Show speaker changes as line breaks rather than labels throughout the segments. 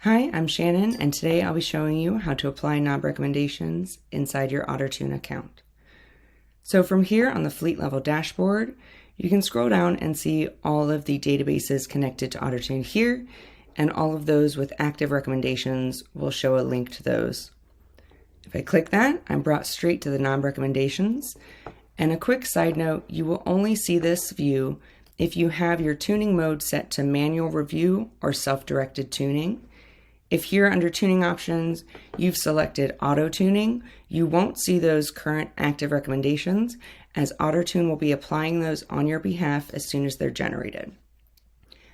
Hi, I'm Shannon, and today I'll be showing you how to apply knob recommendations inside your Ottertune account. So from here on the fleet level dashboard, you can scroll down and see all of the databases connected to Ottertune here, and all of those with active recommendations will show a link to those. If I click that, I'm brought straight to the knob recommendations. And a quick side note, you will only see this view if you have your tuning mode set to manual review or self-directed tuning. If here under tuning options, you've selected auto tuning, you won't see those current active recommendations, as Ottertune will be applying those on your behalf as soon as they're generated.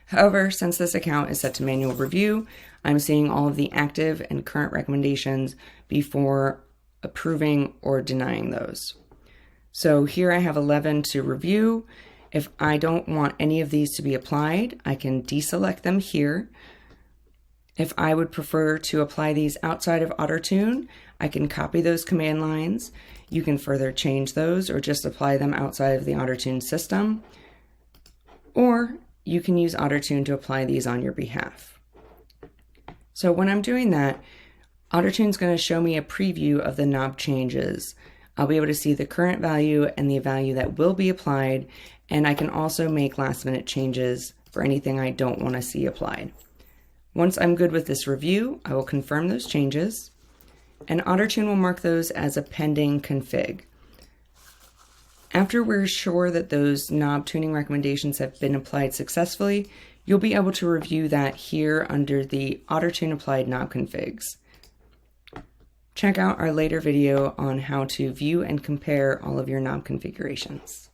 However, since this account is set to manual review, I'm seeing all of the active and current recommendations before approving or denying those. So here I have 11 to review. If I don't want any of these to be applied, I can deselect them here. If I would prefer to apply these outside of Ottertune, I can copy those command lines. You can further change those or just apply them outside of the Ottertune system. Or you can use Ottertune to apply these on your behalf. So when I'm doing that, Ottertune's going to show me a preview of the knob changes. I'll be able to see the current value and the value that will be applied, and I can also make last-minute changes for anything I don't want to see applied. Once I'm good with this review, I will confirm those changes, and Ottertune will mark those as a pending config. After we're sure that those knob tuning recommendations have been applied successfully, you'll be able to review that here under the Ottertune applied knob configs. Check out our later video on how to view and compare all of your knob configurations.